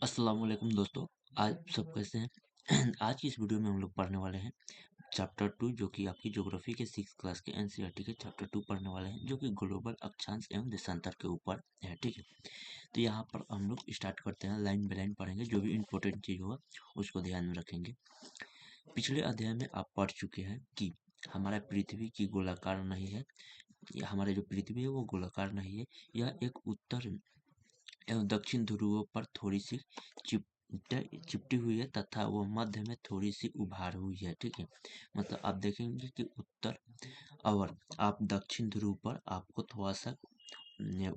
अस्सलाम वालेकुम दोस्तों। आज सब कैसे हैं? आज की इस वीडियो में हम लोग पढ़ने वाले हैं चैप्टर 2, जो कि आपकी ज्योग्राफी के 6 क्लास के एनसीईआरटी के चैप्टर 2 पढ़ने वाले हैं, जो कि ग्लोबल अक्षांश एवं देशांतर के ऊपर है। ठीक है, तो यहाँ पर हम लोग स्टार्ट करते हैं, लाइन बाय लाइन पढ़ेंगे। जो भी इम्पोर्टेंट चीज़ होगा उसको ध्यान में रखेंगे। पिछले अध्याय में आप पढ़ चुके हैं कि हमारा पृथ्वी की गोलाकार नहीं है, हमारे जो पृथ्वी है वो गोलाकार नहीं है। यह एक उत्तर एवं दक्षिण ध्रुवों पर थोड़ी सी चिपटी हुई है तथा वह मध्य में थोड़ी सी उभार हुई है। ठीक है, मतलब आप देखेंगे कि उत्तर और आप दक्षिण ध्रुव पर आपको थोड़ा सा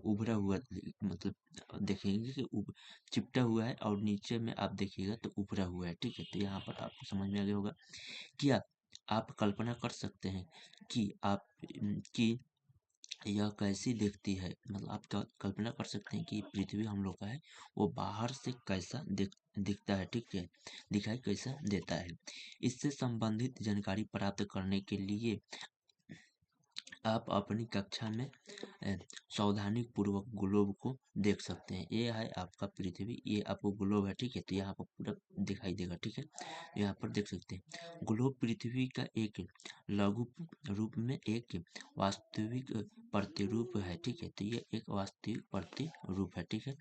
उभरा हुआ मतलब देखेंगे कि चिपटा हुआ है, और नीचे में आप देखिएगा तो उभरा हुआ है। ठीक है, तो यहाँ पर आपको समझ में आ गया होगा। क्या आप कल्पना कर सकते हैं कि कि यह कैसी दिखती है? मतलब आप कल्पना कर सकते हैं कि पृथ्वी हम लोग का है, वो बाहर से कैसा दिखता है। ठीक है, दिखाई कैसा देता है। इससे संबंधित जानकारी प्राप्त करने के लिए आप अपनी कक्षा में सावधानी पूर्वक ग्लोब को देख सकते हैं। ये है आपका पृथ्वी, ये आपको ग्लोब है। ठीक है, तो यहाँ पर पूरा दिखाई देगा। ठीक है, यहाँ पर देख सकते हैं ग्लोब पृथ्वी का एक लघु रूप में एक वास्तविक प्रतिरूप है। ठीक है, तो ये एक वास्तविक प्रतिरूप है। ठीक है,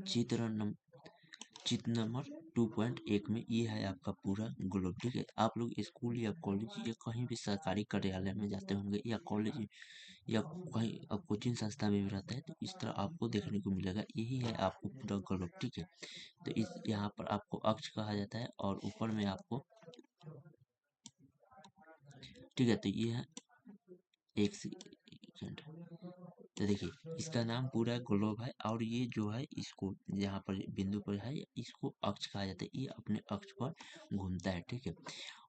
चित्र नंबर चित्र नंबर 2.1 में ये है आपका पूरा ग्लोब। ठीक है, आप लोग स्कूल या कॉलेज या कहीं भी सरकारी कार्यालय में जाते होंगे, या कॉलेज या कहीं कोचिंग संस्था में भी रहता है, तो इस तरह आपको देखने को मिलेगा। यही है आपको पूरा ग्लोब। ठीक है, तो इस यहाँ पर आपको अक्ष कहा जाता है, और ऊपर में आपको, ठीक है, तो ये है एक सेकंड। तो देखिए, इसका नाम पूरा ग्लोब है, और ये जो है इसको यहाँ पर बिंदु पर है, इसको अक्ष कहा जाता है। ये अपने अक्ष पर घूमता है। ठीक है,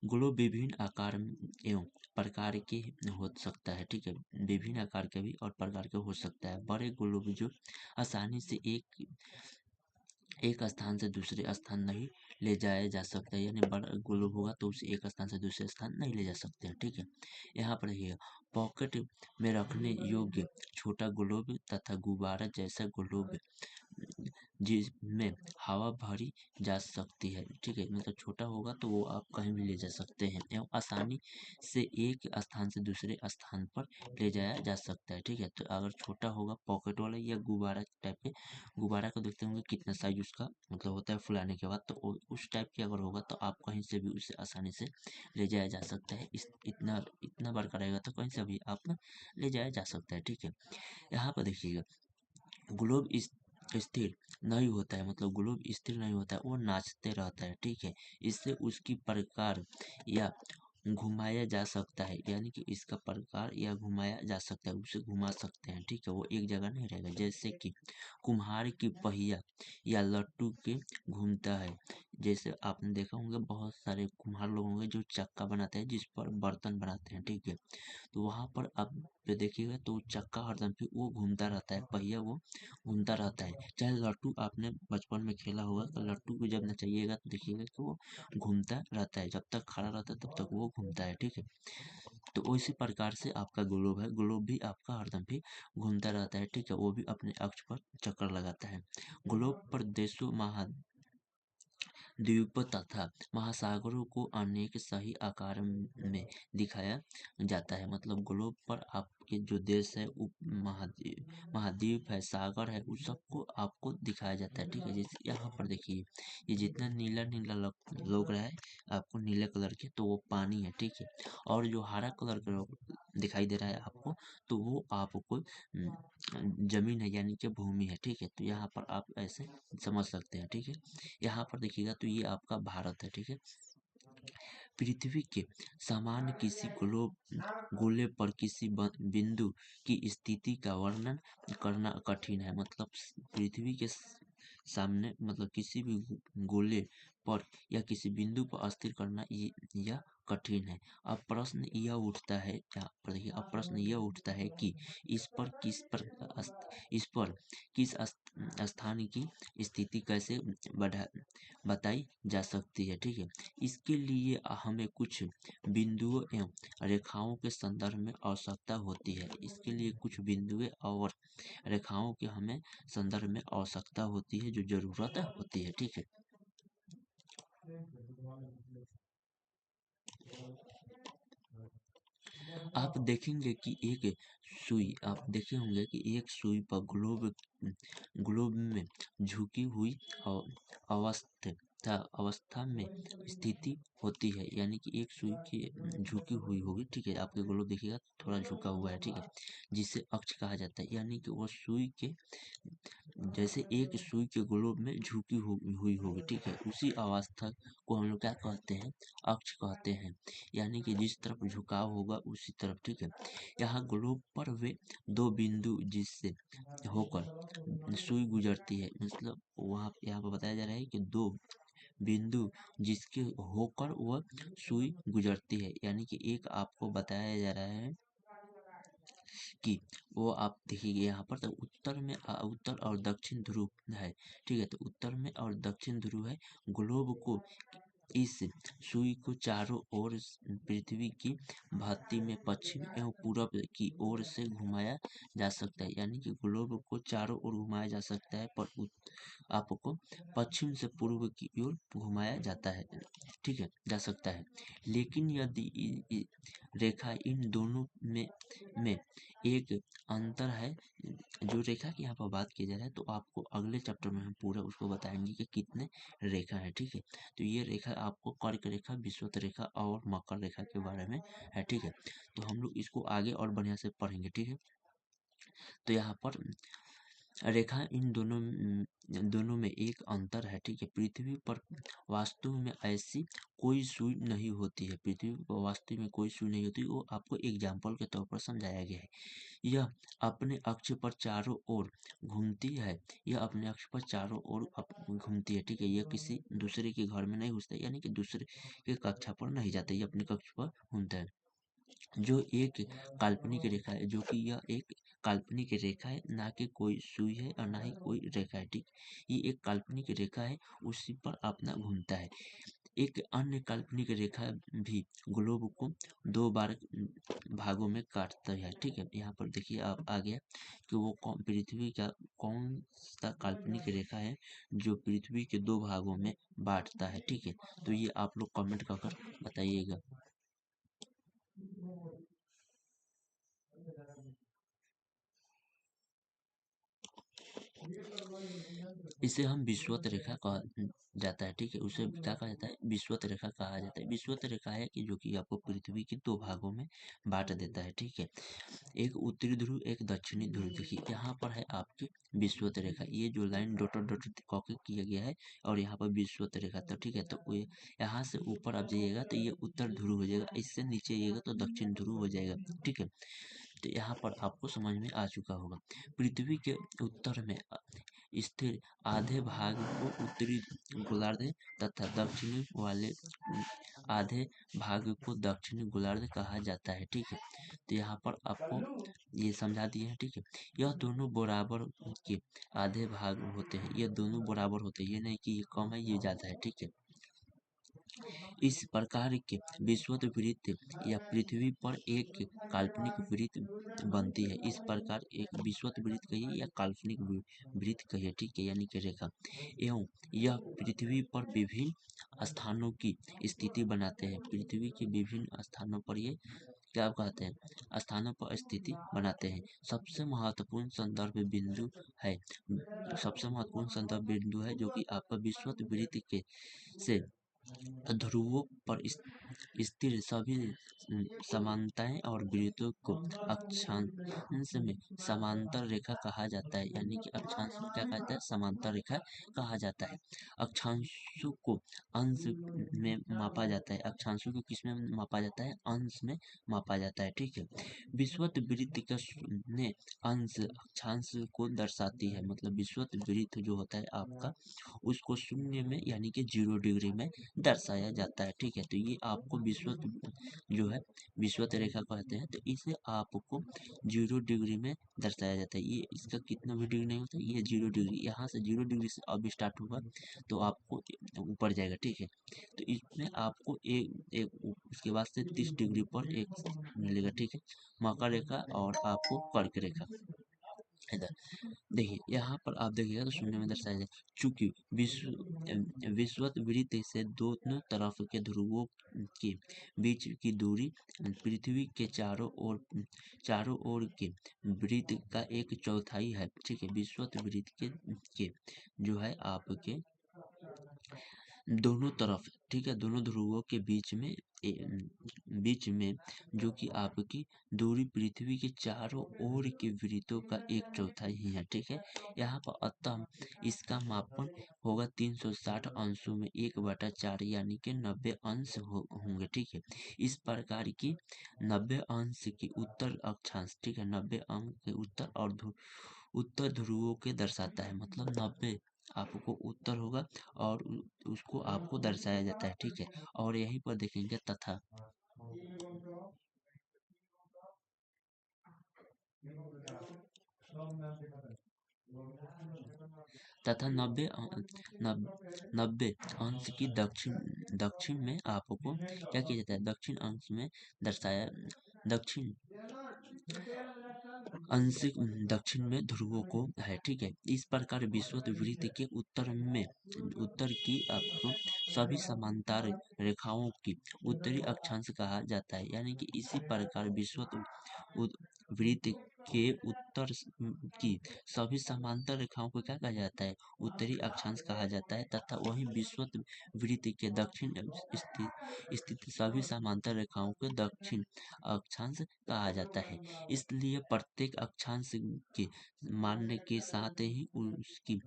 ग्लोब विभिन्न आकार एवं प्रकार के हो सकता है। ठीक है, विभिन्न आकार के भी और प्रकार के हो सकता है। बड़े ग्लोब जो आसानी से एक स्थान से दूसरे स्थान नहीं ले जाया जा सकता है, यानी बड़ा ग्लोब होगा तो उसे एक स्थान से दूसरे स्थान नहीं ले जा सकते हैं। ठीक है, यहाँ पर देखिएगा, पॉकेट में रखने योग्य छोटा ग्लोब तथा गुब्बारा जैसा ग्लोब जिसमें हवा भरी जा सकती है। ठीक है, मतलब छोटा होगा तो वो आप कहीं भी ले जा सकते हैं, एवं आसानी से एक स्थान से दूसरे स्थान पर ले जाया जा सकता है। ठीक है, तो अगर छोटा होगा पॉकेट वाला या गुब्बारा टाइप के, गुब्बारा को देखते होंगे कितना साइज उसका मतलब होता है फुलाने के बाद, तो उस टाइप के अगर होगा तो आप कहीं से भी उसे आसानी से ले जाया जा सकता है। इतना इतना बड़का रहेगा तो कहीं से भी आप ले जाया जा सकता है। ठीक है, यहाँ पर देखिएगा, ग्लोब इस स्थिर नहीं होता है, मतलब ग्लोब स्थिर नहीं होता है, वो नाचते रहता है। ठीक है, इससे उसकी प्रकार या घुमाया जा सकता है, यानी कि इसका प्रकार या घुमाया जा सकता है, उसे घुमा सकते हैं। ठीक है, वो एक जगह नहीं रहेगा। जैसे कि कुम्हार की पहिया या लट्टू के घूमता है। जैसे आपने देखा होंगे बहुत सारे कुम्हार लोग होंगे जो चक्का बनाते हैं जिस पर बर्तन बनाते हैं। ठीक है, तो वहाँ पर आप देखिएगा तो चक्का हरदम फिर वो घूमता रहता है, पहिया वो घूमता रहता है। चाहे लट्टू आपने बचपन में खेला होगा, तो लट्टू को जब नचाइएगा तो देखिएगा कि वो घूमता रहता है, जब तक खड़ा रहता है तब तक वो घूमता है। ठीक है, तो उसी प्रकार से आपका ग्लोब है, ग्लोब भी आपका हरदम भी घूमता रहता है। ठीक है, वो भी अपने अक्ष पर चक्कर लगाता है। ग्लोब पर देशों द्वीपों तथा महासागरों को अनेक सही आकार में दिखाया जाता है। मतलब ग्लोब पर आपके जो देश है, उप महाद्वीप है, सागर है, उस सबको आपको दिखाया जाता है। ठीक है, जैसे यहाँ पर देखिए, ये जितना नीला नीला लग रहा है आपको नीले कलर के, तो वो पानी है। ठीक है, और जो हरा कलर का दिखाई दे रहा है आपको, तो वो आपको जमीन है, यानी कि भूमि है। ठीक है, तो यहाँ पर आप ऐसे समझ सकते हैं। ठीक है, यहाँ पर देखिएगा तो ये आपका भारत है। ठीक है, पृथ्वी के सामान्य किसी गोले पर किसी बिंदु की स्थिति का वर्णन करना कठिन है। मतलब पृथ्वी के सामने, मतलब किसी भी गोले पर या किसी बिंदु पर स्थिर करना या कठिन है। अब प्रश्न यह उठता है, यहाँ पर देखिए, अब प्रश्न यह उठता है कि इस पर किस स्थान की स्थिति कैसे बढ़ा बताई जा सकती है, ठीक है। इसके लिए हमें कुछ बिंदुओं एवं रेखाओं के संदर्भ में आवश्यकता होती है। इसके लिए कुछ बिंदुएं और रेखाओं की हमें संदर्भ में आवश्यकता होती है, जो जरूरत होती है, ठीक है। आप देखेंगे कि एक सुई, आप देखे होंगे कि एक सुई पर ग्लोब में झुकी हुई अवस्था में स्थिति होती है, यानी कि एक सुई की झुकी हुई होगी, ठीक है। आपके ग्लोब देखिएगा थोड़ा झुका हुआ है, ठीक है, जिसे अक्ष कहा जाता है, यानी कि वो सुई के जैसे एक सुई के ग्लोब में झुकी हुई होगी, ठीक है। उसी अवस्था को हम लोग क्या कहते हैं, अक्ष कहते हैं, यानी कि जिस तरफ झुकाव होगा उसी तरफ, ठीक है। यहाँ ग्लोब पर वे दो बिंदु जिससे होकर सुई गुजरती है, मतलब वहाँ यहाँ पर बताया जा रहा है कि दो बिंदु जिसके होकर वह सुई गुजरती है, यानी कि एक आपको बताया जा रहा है कि वो आप देखिए यहाँ पर, तो उत्तर में उत्तर और दक्षिण ध्रुव है, ठीक है। तो उत्तर में और दक्षिण ध्रुव है। ग्लोब को इस सुई को चारों ओर पृथ्वी की भांति में पश्चिम एवं पूरब की ओर से घुमाया जा सकता है, यानी कि ग्लोब को चारों ओर घुमाया जा सकता है, पर आपको पश्चिम से पूर्व की ओर घुमाया जाता है, ठीक है, जा सकता है। लेकिन यदि रेखा इन दोनों में एक अंतर है, जो रेखा की यहाँ पर बात की जा रहा है, तो आपको अगले चैप्टर में हम पूरा उसको बताएंगे कि कितने रेखा है, ठीक है। तो ये रेखा आपको कर्क रेखा, विषुवत रेखा और मकर रेखा के बारे में है, ठीक है। तो हम लोग इसको आगे और बढ़िया से पढ़ेंगे, ठीक है। तो यहाँ पर रेखा इन दोनों में एक अंतर है, ठीक है। पृथ्वी पर वास्तव में ऐसी कोई सुई नहीं होती है, पृथ्वी पर वास्तव में कोई सुई नहीं होती, वो आपको एग्जाम्पल के तौर पर समझाया गया है। यह अपने अक्ष पर चारों ओर घूमती है, यह अपने अक्ष पर चारों ओर घूमती है, ठीक है। यह किसी दूसरे के घर में नहीं घुसता, यानी कि दूसरे के कक्षा पर नहीं जाता, यह अपने कक्ष पर घूमता है। जो एक काल्पनिक रेखा है, जो कि यह एक काल्पनिक रेखा है, ना कि कोई सुई है और ना ही कोई रेखा है, ठीक। ये एक काल्पनिक रेखा है, उसी पर अपना घूमता है। एक अन्य काल्पनिक रेखा भी ग्लोब को दो बार भागों में काटता है, ठीक है। यहाँ पर देखिए आप आ गया कि वो पृथ्वी का कौन सा काल्पनिक रेखा है जो पृथ्वी के दो भागों में बांटता है, ठीक है। तो ये आप लोग कमेंट कर बताइएगा। इसे हम विषुवत रेखा कहा जाता है, ठीक है। उसे क्या कहा जाता है, विषुवत रेखा कहा जाता है। विषुवत रेखा है कि जो कि आपको पृथ्वी के दो भागों में बांट देता है, ठीक है। एक उत्तरी ध्रुव, एक दक्षिणी ध्रुव। देखिए यहाँ पर है आपकी विषुवत रेखा, ये जो लाइन डॉटेड डॉटेड कॉपी किया गया है, और यहाँ पर विषुवत रेखा, तो ठीक है। तो यहाँ से ऊपर आप जाइएगा तो ये उत्तर ध्रुव हो जाएगा, इससे नीचे जाइएगा तो दक्षिण ध्रुव हो जाएगा, ठीक है। तो यहाँ पर आपको समझ में आ चुका होगा। पृथ्वी के उत्तर में स्थिर आधे भाग को उत्तरी गोलार्ध तथा दक्षिणी वाले आधे भाग को दक्षिणी गोलार्ध कहा जाता है, ठीक है। तो यहाँ पर आपको ये समझा दिए हैं, ठीक है। यह दोनों बराबर के आधे भाग होते हैं, ये दोनों बराबर होते हैं, ये नहीं कि ये कम है ये ज़्यादा है, ठीक है। इस प्रकार के विषुवत वृत्त या पृथ्वी पर एक काल्पनिक वृत्त बनती है। इस प्रकार एक विषुवत वृत्त कहिए या काल्पनिक वृत्त कहिए, ठीक है, यानी कि रेखा, एवं यह पृथ्वी पर विभिन्न स्थानों की स्थिति बनाते हैं। पृथ्वी के विभिन्न स्थानों पर ये क्या कहते हैं, स्थानों पर स्थिति बनाते हैं। सबसे महत्वपूर्ण संदर्भ बिंदु है, सबसे महत्वपूर्ण संदर्भ बिंदु है जो कि आपका विषुवत वृत्त के से ध्रुवों पर स्थिर सभी समानताएं और वृत्तों को अक्षांश में समांतर रेखा कहा जाता है, यानी कि अक्षांश में क्या कहा जाता है, समांतर रेखा कहा जाता है। अक्षांशों को अंश में मापा जाता है, अक्षांशों को किस में मापा जाता है, अंश में मापा जाता है, ठीक है। विषुवत वृत्त का शून्य अंश अक्षांश को दर्शाती है, मतलब विषुवत वृत्त जो होता है आपका, उसको शून्य में यानी कि 0 डिग्री में दर्शाया जाता है। ठीक है, तो ये आपको विषुवत जो है विषुवत रेखा कहते हैं। तो इसे आपको 0 डिग्री में दर्शाया जाता है। ये इसका कितना भी डिग्री नहीं होता, ये 0 डिग्री, यहाँ से 0 डिग्री से अब स्टार्ट होगा तो आपको ऊपर जाएगा। ठीक है, तो इसमें आपको एक एक उसके बाद से 30 डिग्री पर एक मिलेगा। ठीक है, मकर रेखा और आपको कर्क रेखा। इधर देखिए, यहाँ पर आप देखिएगा तो शून्य में दर्शाया जाए, चूंकि विषुवत वृत्त से दोनों तरफ के ध्रुवों के बीच की दूरी पृथ्वी के चारों ओर के वृत्त का एक चौथाई है। ठीक है, विषुवत वृत्त के जो है आपके दोनों तरफ, ठीक है, दोनों ध्रुवों के बीच में जो कि आपकी दूरी पृथ्वी के चारों ओर के वृत्तों का एक चौथाई ही है। ठीक है, यहाँ पर अतः इसका मापन होगा 360 अंशों में 1/4 यानी कि 90 अंश होंगे। ठीक है, इस प्रकार की 90 अंश की उत्तर अक्षांश, ठीक है, 90 अंक के उत्तर और उत्तर ध्रुवों के दर्शाता है। मतलब 90 आपको उत्तर होगा और उसको आपको दर्शाया जाता है। ठीक है, और यहीं पर देखेंगे तथा 90 अंश की दक्षिण दक्षिण में आपको क्या किया जाता है, दक्षिण अंश में दर्शाया, दक्षिण आंशिक दक्षिण में ध्रुवों को है। ठीक है, इस प्रकार विषुवत वृत्त के उत्तर की आपको सभी समांतर रेखाओं की उत्तरी अक्षांश कहा जाता है। यानी कि इसी प्रकार विषुवत वृत्त के उत्तर की सभी समांतर रेखाओं को क्या कहा जाता है, उत्तरी अक्षांश कहा जाता है। तथा वही विषुवत वृत्त के दक्षिण स्थित सभी समांतर रेखाओं को दक्षिण अक्षांश कहा जाता है। इसलिए प्रत्येक अक्षांश के मानने के साथ ही उसकी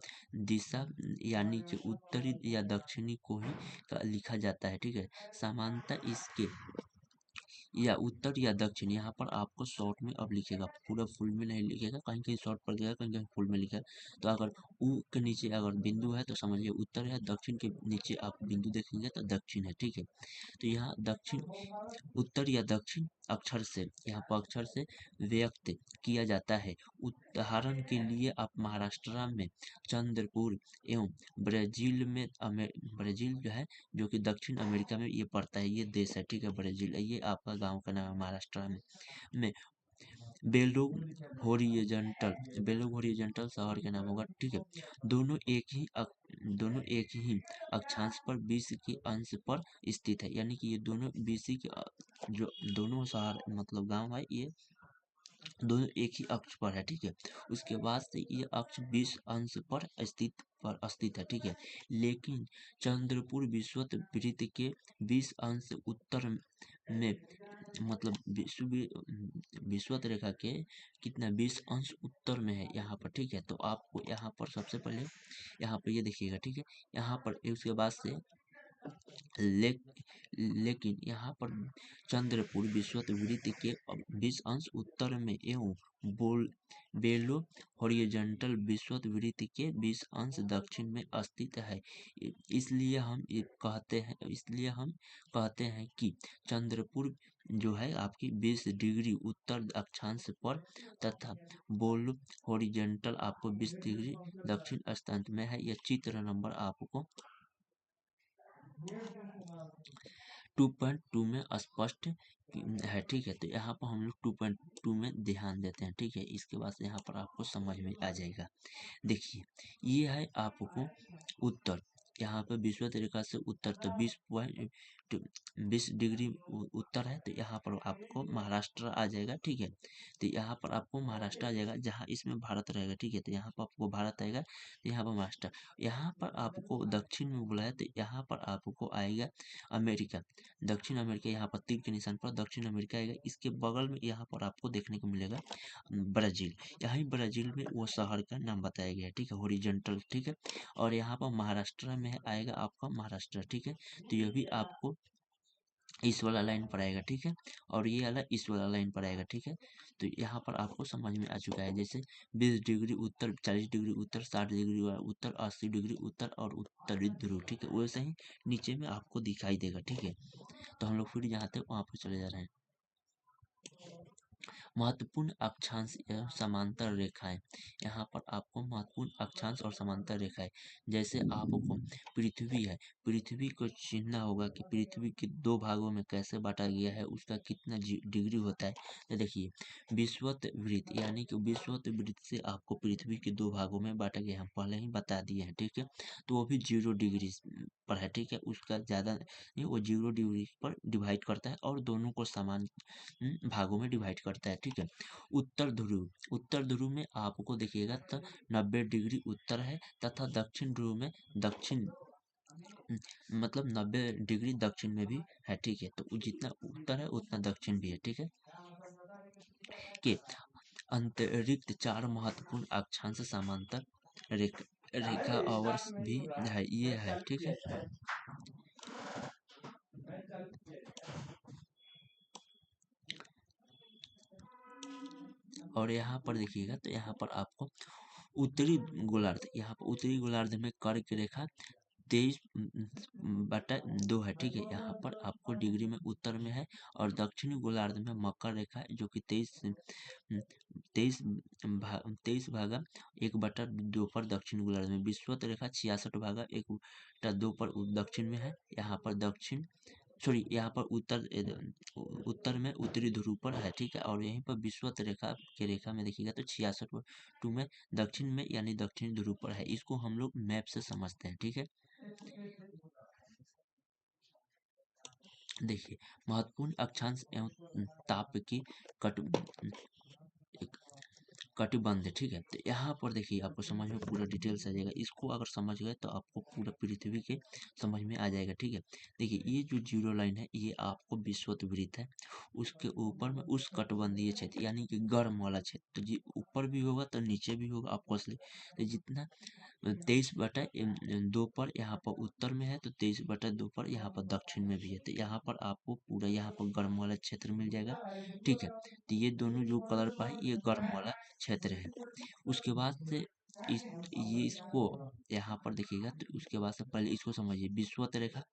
दिशा यानी कि उत्तरी या दक्षिणी को ही लिखा जाता है। ठीक है, समानता इसके या उत्तर या दक्षिण, यहाँ पर आपको शॉर्ट में अब लिखेगा, पूरा फुल में नहीं लिखेगा, कहीं कहीं शॉर्ट पड़ जाएगा, कहीं कहीं फुल में लिखेगा। तो अगर ऊ के नीचे अगर बिंदु है तो समझिए उत्तर है, दक्षिण के नीचे आप बिंदु देखेंगे तो दक्षिण है। ठीक है, तो यहाँ दक्षिण उत्तर या दक्षिण अक्षर से यहाँ पर अक्षर से व्यक्त किया जाता है। उदाहरण के लिए आप महाराष्ट्र में चंद्रपुर एवं ब्राजील जो है, जो कि दक्षिण अमेरिका में ये पड़ता है, ये देश है। ठीक है, ब्राजील, ये आपका गांव का नाम है महाराष्ट्र में बेलो होरिजेंटल शहर के नाम होगा। ठीक है, दोनों एक ही अक्षांश पर 20 के अंश पर स्थित है। यानी कि ये दोनों 20 के जो दोनों शहर मतलब गांव है, ये दोनों एक ही अक्ष पर है। ठीक है, उसके बाद से ये अक्ष 20 अंश पर स्थित है। ठीक है, लेकिन चंद्रपुर विषुवत वृत्त के 20 अंश उत्तर में मतलब विषुवत रेखा के कितना 20 अंश उत्तर में है यहाँ पर। ठीक है, तो आपको यहाँ पर सबसे पहले यहाँ पर ये देखिएगा। ठीक है, यहाँ पर उसके बाद से ले, लेकिन यहाँ पर चंद्रपुर विषुवत वृत्त के 20 अंश उत्तर में एवं बेलो हॉरिजॉन्टल विषुवत वृत्त के 20 अंश दक्षिण में स्थित है। इसलिए हम कहते हैं कि चंद्रपुर जो है आपकी 20 डिग्री उत्तर अक्षांश पर तथा बोलो हॉरिजॉन्टल आपको 20 डिग्री दक्षिण अक्षांश में है। यह चित्र नंबर आपको 2.2 में स्पष्ट है। ठीक है, तो यहाँ पर हम लोग 2.2 में ध्यान देते हैं। ठीक है, इसके बाद से यहाँ पर आपको समझ में आ जाएगा। देखिए, ये है आपको उत्तर, यहाँ पे विषुवत रेखा से उत्तर तो 20 डिग्री उत्तर है, तो यहाँ पर आपको महाराष्ट्र आ जाएगा। ठीक है, तो यहाँ पर आपको महाराष्ट्र आ जाएगा, जहाँ इसमें भारत रहेगा। ठीक है, तो यहाँ पर आपको भारत आएगा, तो यहाँ पर महाराष्ट्र। यहाँ पर आपको दक्षिण में बोला है, तो यहाँ पर आपको आएगा अमेरिका, दक्षिण अमेरिका। यहाँ पर तीर के निशान पर दक्षिण अमेरिका आएगा। इसके बगल में यहाँ पर आपको देखने को मिलेगा ब्राजील। यहाँ ब्राजील में वो शहर का नाम बताया गया है। ठीक है, हॉरिजॉन्टल। ठीक है, और यहाँ पर महाराष्ट्र में आएगा आपका महाराष्ट्र। ठीक है, तो ये भी आपको इस वाला लाइन पर आएगा, ठीक है, और ये वाला इस वाला लाइन पर आएगा, ठीक है। तो यहाँ पर आपको समझ में आ चुका है, जैसे 20 डिग्री उत्तर, 40 डिग्री उत्तर, 60 डिग्री उत्तर, 80 डिग्री उत्तर और उत्तरी ध्रुव, ठीक है, वैसे ही नीचे में आपको दिखाई देगा, ठीक है। तो हम लोग फिर जहाँ थे वहाँ पर चले जा रहे हैं। महत्वपूर्ण अक्षांश एवं समांतर रेखाएं, यहाँ पर आपको महत्वपूर्ण अक्षांश और समांतर रेखाएं, जैसे आपको पृथ्वी है, पृथ्वी को चिन्हना होगा कि पृथ्वी के दो भागों में कैसे बांटा गया है, उसका कितना डिग्री होता है। तो देखिए विषुवत वृत्त, यानी कि विषुवत वृत्त से आपको पृथ्वी के दो भागों में बांटा गया, हम पहले ही बता दिए हैं, ठीक है। तो वो भी 0 डिग्री पर है, ठीक है, उसका ज़्यादा नहीं, वो 0 डिग्री पर डिवाइड करता है और दोनों को समान भागों में डिवाइड करता है, ठीक है। उत्तर ध्रुव, उत्तर ध्रुव में आपको देखिएगा तो 90 डिग्री उत्तर है, तथा दक्षिण ध्रुव में दक्षिण मतलब 90 डिग्री दक्षिण में भी है, ठीक है। तो जितना उत्तर है उतना दक्षिण भी है, ठीक है। के अंतरिक्त 4 महत्वपूर्ण अक्षांश समांतर रेखा और भी है, ये है, ठीक है। और यहाँ पर देखिएगा तो यहाँ पर आपको उत्तरी गोलार्ध, यहाँ पर उत्तरी गोलार्ध में कर्क रेखा 23/2 है, ठीक है। यहाँ पर आपको डिग्री में उत्तर में है, और दक्षिणी गोलार्ध में मकर रेखा है जो कि 23/1/2 पर दक्षिण गोलार्ध में, विषुवत रेखा 66/1/2 पर दक्षिण में है। यहाँ पर दक्षिण सॉरी यहाँ पर उत्तर में उत्तरी ध्रुव पर है, ठीक है। और यहीं पर विषुवत रेखा के रेखा में देखिएगा तो 66/2 में दक्षिण में यानी दक्षिणी ध्रुव पर है। इसको हम लोग मैप से समझते हैं, ठीक है। देखिए महत्वपूर्ण अक्षांश एवं ताप की कट कटिबंध, ठीक है। तो यहाँ पर देखिए आपको समझ में पूरा डिटेल्स आ जाएगा, इसको अगर समझ गए तो आपको पूरा पृथ्वी के समझ में आ जाएगा, ठीक है। देखिए ये जो 0 लाइन है ये आपको विषुवत वृत्त है, उसके ऊपर में उस कटबंधीय क्षेत्र यानी कि गर्म वाला क्षेत्र, तो जी ऊपर भी होगा तो नीचे भी होगा आपको असली। तो जितना 23/2 पर यहाँ पर उत्तर में है, तो 23/2 पर यहाँ पर दक्षिण में भी है। तो यहाँ पर आपको पूरा यहाँ पर गर्म वाला क्षेत्र मिल जाएगा, ठीक है। तो ये दोनों जो कलर पर है ये गर्म वाला क्षेत्र है। उसके बाद से ये इसको यहाँ पर देखिएगा तो उसके बाद से पहले इसको समझिए, विषुवत रेखा,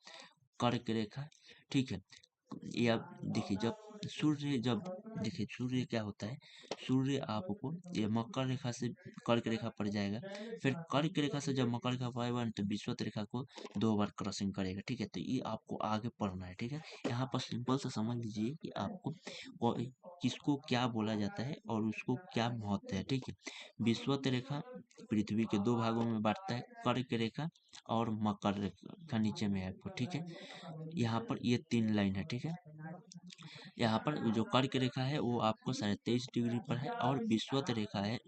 कर्क रेखा, ठीक है। ये आप देखिए जब देखिए सूर्य क्या होता है, सूर्य आपको ये मकर रेखा से कर्क रेखा पर जाएगा, फिर कर्क रेखा से जब मकर रेखा पर आएगा तो विषुवत रेखा को 2 बार क्रॉसिंग करेगा, ठीक है। तो ये आपको आगे पढ़ना है, ठीक है। यहाँ पर सिंपल से समझ लीजिए कि आपको किसको क्या बोला जाता है और उसको क्या महत्व है, ठीक है। विषुवत रेखा पृथ्वी के 2 भागों में बांटता है, कर्क रेखा और मकर रेखा नीचे में है आपको, ठीक है। यहाँ पर ये 3 लाइन है, ठीक है। यहाँ पर जो कर्क रेखा है वो आपको 23.5 डिग्री पर है, और विषुवत रेखा है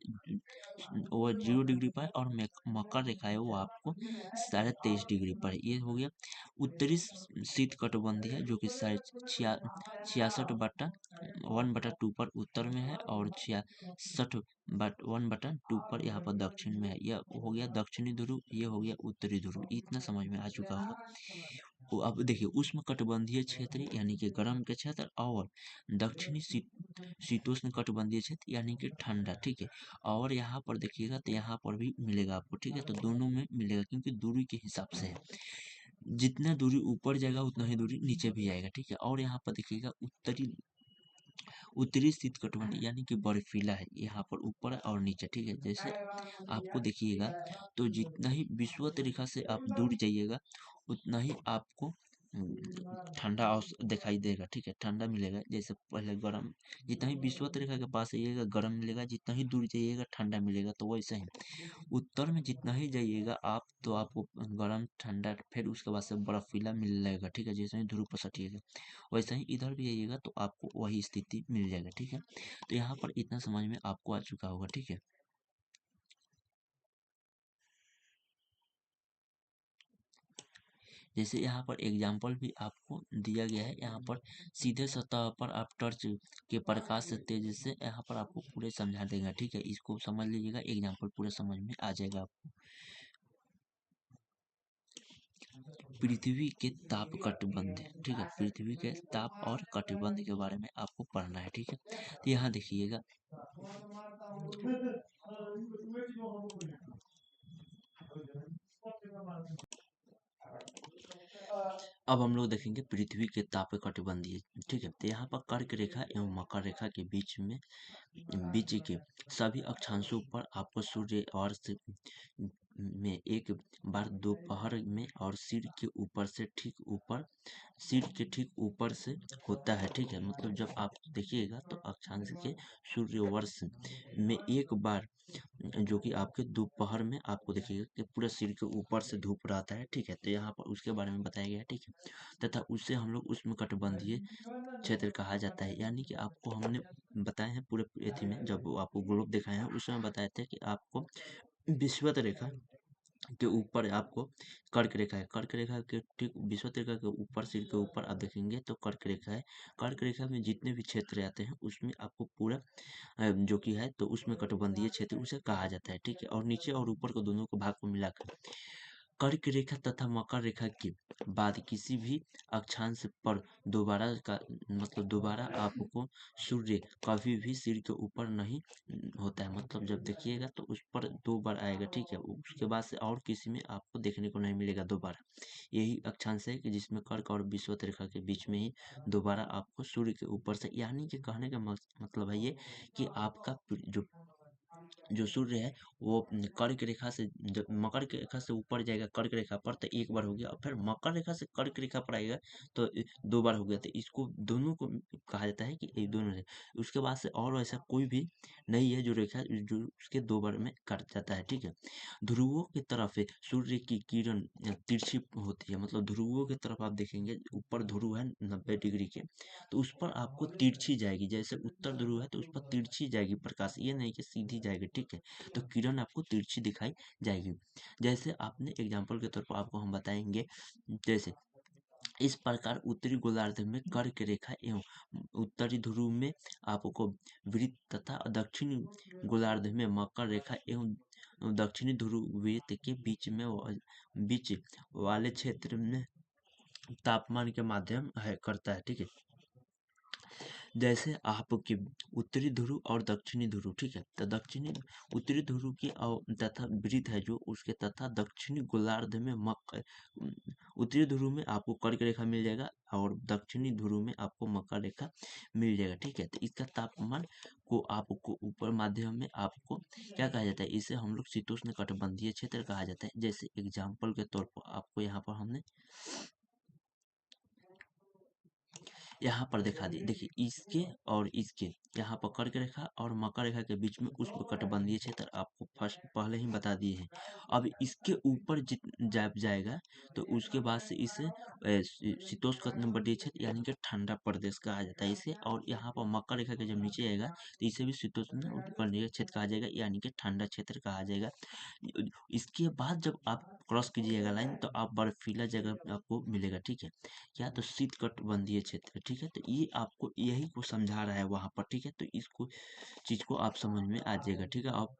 वो 0 डिग्री पर है, और मकर रेखा है वो आपको 23.5 डिग्री पर है। ये हो गया उत्तरी शीत कटिबंधीय है जो कि 66/1/2 पर उत्तर में है, और 66/1/2 पर यहाँ पर दक्षिण में है। यह हो गया दक्षिणी ध्रुव, ये हो गया उत्तरी ध्रुव। इतना समझ में आ चुका होगा। तो अब देखिए उष्ण कटिबंधीय क्षेत्र यानी कि गर्म के क्षेत्र, और दक्षिणी शीतोष्ण कटिबंधीय क्षेत्र यानी कि ठंडा, ठीक है। और यहाँ पर देखिएगा तो यहाँ पर भी मिलेगा आपको, ठीक है। तो दोनों में मिलेगा क्योंकि दूरी के हिसाब से है, जितना दूरी ऊपर जाएगा उतना ही दूरी नीचे भी आएगा, ठीक है। और यहाँ पर देखिएगा उत्तरी शीत कटिबंध यानी कि बर्फीला है, यहाँ पर ऊपर और नीचे, ठीक है। जैसे आपको देखिएगा तो जितना ही विषुवत रेखा से आप दूर जाइएगा उतना ही आपको ठंडा दिखाई देगा, ठीक है, ठंडा मिलेगा। जैसे पहले गर्म, जितना ही विषुवत रेखा के पास जाइएगा गर्म मिलेगा, जितना ही दूर जाइएगा ठंडा मिलेगा। तो वैसे ही उत्तर में जितना ही जाइएगा आप तो आपको गर्म ठंडा फिर उसके बाद से बर्फीला मिलेगा, ठीक है। जैसे ही ध्रुव पर सटिएगा वैसे ही इधर भी आइएगा तो आपको वही स्थिति मिल जाएगा, ठीक है। तो यहाँ पर इतना समझ में आपको आ चुका होगा, ठीक है। जैसे यहाँ पर एग्जाम्पल भी आपको दिया गया है, यहाँ पर सीधे सतह पर आप टॉर्च के प्रकाश से तेजी से यहाँ पर आपको पूरे समझा देगा, ठीक है। इसको समझ लीजिएगा, एग्जाम्पल पूरे समझ में आ जाएगा आपको। पृथ्वी के ताप कटिबंध, ठीक है, पृथ्वी के ताप और कटिबंध के बारे में आपको पढ़ना है, ठीक है। तो यहाँ देखिएगा, अब हम लोग देखेंगे पृथ्वी के ताप कटिबंधीय, ठीक है। तो यहाँ पर कर्क रेखा एवं मकर रेखा के बीच के सभी अक्षांशों पर आपको सूर्य और में एक बार दोपहर में और सिर के ठीक ऊपर से होता है, ठीक है। मतलब जब आप देखिएगा तो अक्षांश के सूर्य वर्ष में एक बार, जो कि आपके दोपहर में आपको देखिएगा कि पूरा सिर के ऊपर से धूप रहता है, ठीक है। तो यहाँ पर उसके बारे में बताया गया है, ठीक है। तथा उससे हम लोग उष्णकटिबंधीय क्षेत्र कहा जाता है। यानी कि आपको हमने बताए हैं पूरे एथी में, जब आपको ग्लोब दिखाए हैं उस समय बताए थे कि आपको विषुवत रेखा के ऊपर आपको कर्क रेखा है, कर्क रेखा के ठीक विषुवत रेखा के ऊपर, सिर के ऊपर आप देखेंगे तो कर्क रेखा है। कर्क रेखा में जितने भी क्षेत्र आते हैं उसमें आपको पूरा जो कि है तो उसमें कटिबंधीय क्षेत्र उसे कहा जाता है, ठीक है। और नीचे और ऊपर को दोनों को भाग को मिलाकर कर्क रेखा तथा मकर रेखा के बाद किसी भी अक्षांश पर दोबारा का मतलब दोबारा आपको सूर्य कभी भी सिर के ऊपर नहीं होता है। मतलब जब देखिएगा तो उस पर 2 बार आएगा, ठीक है। उसके बाद से और किसी में आपको देखने को नहीं मिलेगा दोबारा। यही अक्षांश है कि जिसमें कर्क और विषुवत रेखा के बीच में ही दोबारा आपको सूर्य के ऊपर से, यानी कि कहने का मतलब है ये कि आपका जो सूर्य है वो कर्क रेखा से जब मकर की रेखा से ऊपर जाएगा कर्क रेखा पर तो एक बार हो गया, और फिर मकर रेखा से कर्क रेखा पर आएगा तो 2 बार हो गया। तो इसको दोनों को कहा जाता है कि ये दोनों है। उसके बाद से और ऐसा कोई भी नहीं है जो रेखा जो उसके 2 बार में कट जाता है, ठीक है। ध्रुवों की तरफ से सूर्य की किरण तिरछी होती है। मतलब ध्रुवों की तरफ आप देखेंगे, ऊपर ध्रुव है 90 डिग्री के, तो उस पर आपको तिरछी जाएगी। जैसे उत्तर ध्रुव है तो उस पर तिरछी जाएगी प्रकाश, ये नहीं कि सीधी जाएगी, ठीक है। तो किरण आपको तिरछी दिखाई जाएगी। जैसे आपने एग्जाम्पल के तौर पर आपको हम बताएंगे, जैसे इस प्रकार उत्तरी गोलार्ध में कर्क रेखा एवं उत्तरी ध्रुव में आपको वृत्त तथा दक्षिणी गोलार्ध में मकर रेखा एवं दक्षिणी ध्रुव वृत्त के बीच वाले क्षेत्र में तापमान के माध्यम है करता है, ठीक है। जैसे आपके उत्तरी ध्रुव और दक्षिणी ध्रुव, ठीक है। तो उत्तरी ध्रुव की तथा वृत्त है जो उसके तथा दक्षिणी गोलार्ध में उत्तरी ध्रुव में आपको कर्क रेखा मिल जाएगा और दक्षिणी ध्रुव में आपको मकर रेखा मिल जाएगा, ठीक है। तो इसका तापमान को आपको ऊपर माध्यम में आपको क्या कहा जाता है, इसे हम लोग शीतोष्ण कटिबंधीय क्षेत्र कहा जाता है। जैसे एग्जाम्पल के तौर पर आपको यहाँ पर हमने यहाँ पर दिखा दी, देखिए इसके और इसके यहाँ पर कर्क रेखा और मकर रेखा के बीच में उष्णकटिबंधीय क्षेत्र आपको फर्स्ट पहले ही बता दिए हैं। अब इसके ऊपर जाएगा तो उसके बाद से इसे शीतोष्ण कटिबंधीय क्षेत्र यानी कि ठंडा प्रदेश कहा जाता है इसे। और यहाँ पर मकर रेखा के जब नीचे आएगा तो इसे भी शीतोष्ण कटिबंधीय क्षेत्र कहा जाएगा, यानी कि ठंडा क्षेत्र कहा जाएगा। इसके बाद जब आप क्रॉस कीजिएगा लाइन तो आप बर्फीला जगह आपको मिलेगा, ठीक है। क्या तो शीत कटिबंधीय क्षेत्र, ठीक है। तो ये आपको यही को समझा रहा है वहां पर, ठीक है। तो इसको चीज को आप समझ में आ जाएगा, ठीक है। आप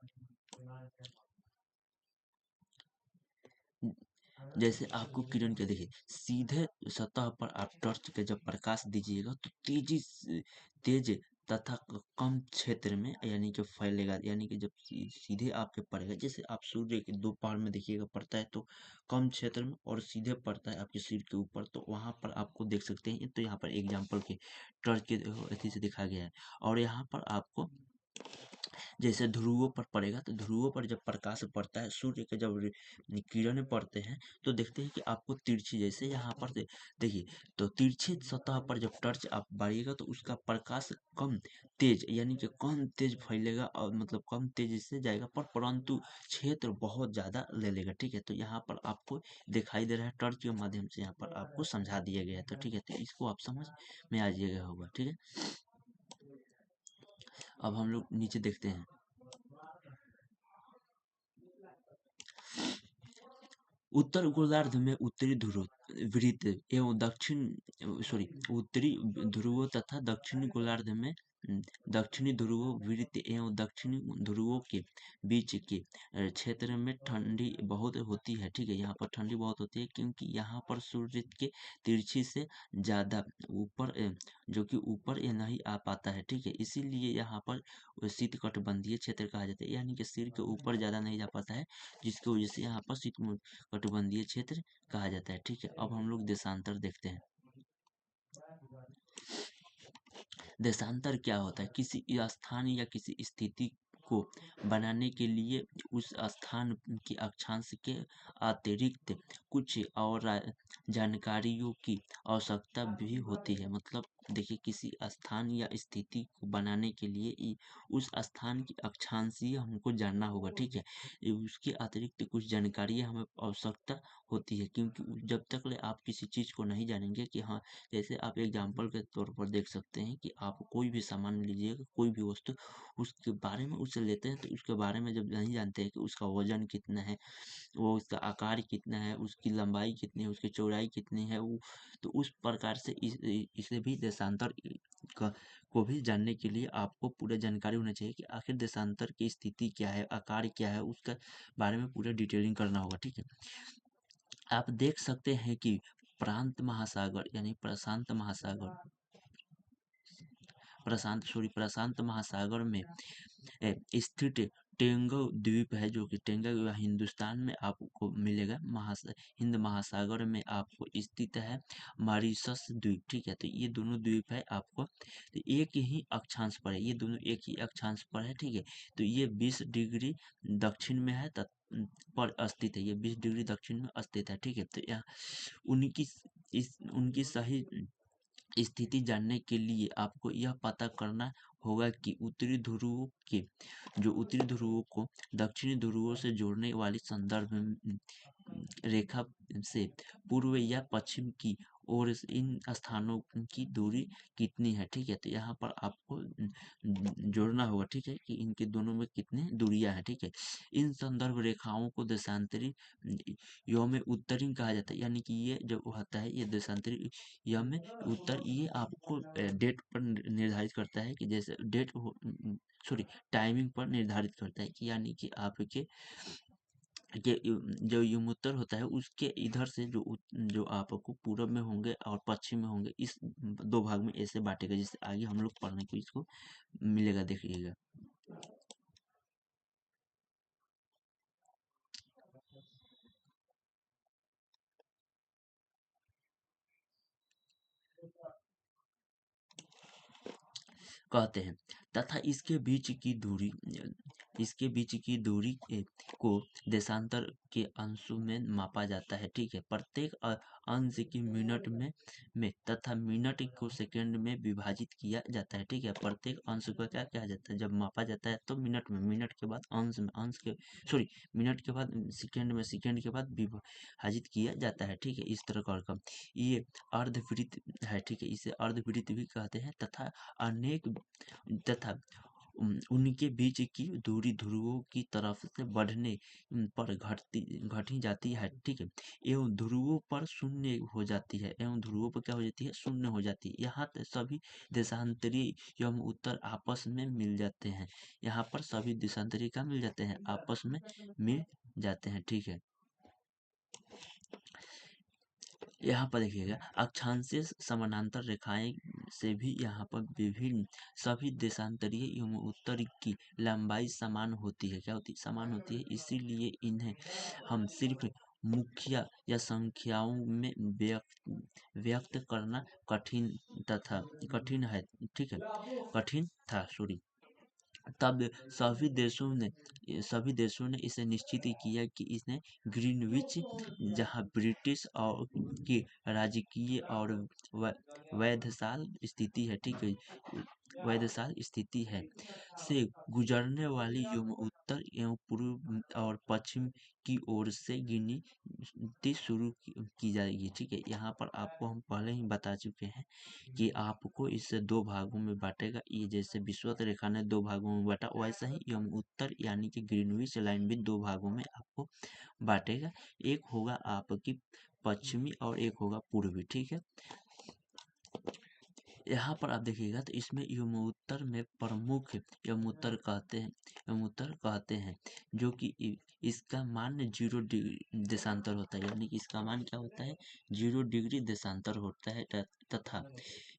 जैसे आपको किरण के देखिए सीधे सतह पर आप टॉर्च के जब प्रकाश दीजिएगा तो तेज तथा कम क्षेत्र में यानी कि फैलेगा, यानी कि जब सीधे आपके पड़ेगा, जैसे आप सूर्य के दोपहर में देखिएगा पड़ता है तो कम क्षेत्र में और सीधे पड़ता है आपके सिर के ऊपर, तो वहां पर आपको देख सकते हैं। तो यहाँ पर एग्जाम्पल के टॉर्च के अथी से दिखा गया है। और यहाँ पर आपको जैसे ध्रुवों पर पड़ेगा तो ध्रुवों पर जब प्रकाश पड़ता है, सूर्य के जब किरणें पड़ते हैं तो देखते हैं कि आपको तिरछी, जैसे यहाँ पर देखिए तो तिरछी सतह पर जब टॉर्च आप बारिएगा तो उसका प्रकाश कम तेज यानी कि कम तेज फैलेगा और मतलब कम तेजी से जाएगा, पर परंतु क्षेत्र बहुत ज्यादा ले लेगा, ठीक है। तो यहाँ पर आपको दिखाई दे रहा है टॉर्च के माध्यम से, यहाँ पर आपको समझा दिया गया है, तो ठीक है। तो इसको आप समझ में आ जाएगा होगा, ठीक है। अब हम लोग नीचे देखते हैं, उत्तर गोलार्ध में उत्तरी ध्रुव वृत्त एवं उत्तरी ध्रुव तथा दक्षिणी गोलार्ध में दक्षिणी ध्रुवों वृत्त एवं दक्षिणी ध्रुवों के बीच के क्षेत्र में ठंडी बहुत होती है। ठीक है, यहाँ पर ठंडी बहुत होती है क्योंकि यहाँ पर सूर्य के तिरछी से ज़्यादा ऊपर जो कि ऊपर ये नहीं आ पाता है। ठीक है, इसीलिए यहाँ पर शीतकटिबंधीय क्षेत्र कहा जाता है, यानी कि सिर के ऊपर ज़्यादा नहीं जा पाता है, जिसकी वजह से यहाँ पर शीतकटिबंधीय क्षेत्र कहा जाता है। ठीक है, अब हम लोग देशांतर देखते हैं। देशांतर क्या होता है? किसी स्थान या किसी स्थिति को बनाने के लिए उस स्थान के अक्षांश के अतिरिक्त कुछ और जानकारियों की आवश्यकता भी होती है। मतलब देखिए, किसी स्थान या स्थिति को बनाने के लिए उस स्थान की अक्षांशीय हमको जानना होगा। ठीक है, उसके अतिरिक्त कुछ जानकारी हमें आवश्यकता होती है, क्योंकि जब तक ले आप किसी चीज़ को नहीं जानेंगे कि हाँ, जैसे आप एग्जाम्पल के तौर पर देख सकते हैं कि आप कोई भी सामान लीजिएगा, कोई भी वस्तु, उसके बारे में उससे लेते हैं तो उसके बारे में जब नहीं जानते हैं कि उसका वजन कितना है, वो उसका आकार कितना है, उसकी लंबाई कितनी है, उसकी चौड़ाई कितनी है, वो तो उस प्रकार से इसे भी देशांतर को भी जानने के लिए आपको पूरा जानकारी होना चाहिए कि आखिर देशांतर की स्थिति क्या है, आकार क्या है, उसका बारे में पूरा डिटेलिंग करना होगा। ठीक है, आप देख सकते हैं कि प्रशांत महासागर में स्थित टेंगो द्वीप है, जो कि टेंगो हिंदुस्तान में आपको मिलेगा। हिंद महासागर में आपको स्थित है मॉरिशस द्वीप। ठीक है, तो ये दोनों द्वीप है आपको, तो एक ही अक्षांश पर है, ये दोनों एक ही अक्षांश पर है। ठीक है, तो ये 20 डिग्री दक्षिण में है पर स्थित है, ये 20 डिग्री दक्षिण में स्थित है। ठीक है, तो यहाँ उनकी उनकी सही स्थिति जानने के लिए आपको यह पता करना होगा कि उत्तरी ध्रुवों को दक्षिणी ध्रुवों से जोड़ने वाली संदर्भ रेखा से पूर्व या पश्चिम की ओर इन स्थानों की दूरी कितनी है। ठीक है, तो यहाँ पर आपको जोड़ना होगा। ठीक है, कि इनके दोनों में कितनी दूरियां हैं। ठीक है, इन संदर्भ रेखाओं को देशांतरी यौम उत्तरी कहा जाता है, यानी कि ये जो होता है ये देशांतरी यौम उत्तर, ये आपको डेट पर निर्धारित करता है कि जैसे टाइमिंग पर निर्धारित करता है कि यानी कि आपके जो यमोत्तर होता है उसके इधर से जो आपको पूरब में होंगे और पश्चिम में होंगे, इस दो भाग में ऐसे बांटेगा, जिससे आगे हम लोग पढ़ने को इसको मिलेगा, देखिएगा। कहते हैं तथा को देशांतर के अंशों में मापा जाता है। ठीक है, प्रत्येक अंश की मिनट में तथा मिनट को सेकंड में विभाजित किया जाता है। ठीक है, प्रत्येक अंश को क्या कहा जाता है, जब मापा जाता है तो मिनट में, मिनट के बाद अंश में, मिनट के बाद सेकंड में, सेकंड के बाद विभाजित किया जाता है। ठीक है, इस तरह का रकम ये अर्धवृत्त है। ठीक है, इसे अर्धवृत्त भी कहते हैं। तथा उनके बीच की दूरी ध्रुवों की तरफ से बढ़ने पर घटी जाती है। ठीक है, एवं ध्रुवों पर शून्य हो जाती है, एवं ध्रुवों पर क्या हो जाती है, शून्य हो जाती है। यहाँ सभी देशांतरी एवं उत्तर आपस में मिल जाते हैं, यहाँ पर सभी देशांतरी का मिल जाते हैं, आपस में मिल जाते हैं। ठीक है, यहाँ पर देखिएगा अक्षांशीय समानांतर रेखाएं से भी यहाँ पर विभिन्न सभी देशांतरीय एवं उत्तर की लंबाई समान होती है। क्या होती है, समान होती है, इसीलिए इन्हें हम सिर्फ मुखिया या संख्याओं में व्यक्त करना कठिन है। ठीक है, कठिन था, सॉरी। तब सभी देशों ने इसे निश्चित किया कि इसने ग्रीनविच, जहां ब्रिटिश और की राजकीय और वैधशाल स्थिति है। ठीक है, वैधशाल स्थिति है से गुजरने वाली एवं उत्तर एवं पूर्व और पश्चिम की ओर से गिनती शुरू की जाएगी। ठीक है, यहाँ पर आपको हम पहले ही बता चुके हैं कि आपको इसे दो भागों में बांटेगा। ये जैसे विषुवत रेखा ने दो भागों में बांटा, वैसा ही यम उत्तर यानी कि ग्रीनविच लाइन भी दो भागों में आपको बांटेगा। एक होगा आपकी पश्चिमी और एक होगा पूर्वी। ठीक है, यहाँ पर आप देखिएगा तो इसमें यमोत्तर में प्रमुख यमोत्तर कहते हैं, जो कि इसका मान 0 डिग्री देशांतर होता है, यानी कि इसका मान क्या होता है, 0 डिग्री देशांतर होता है। तथा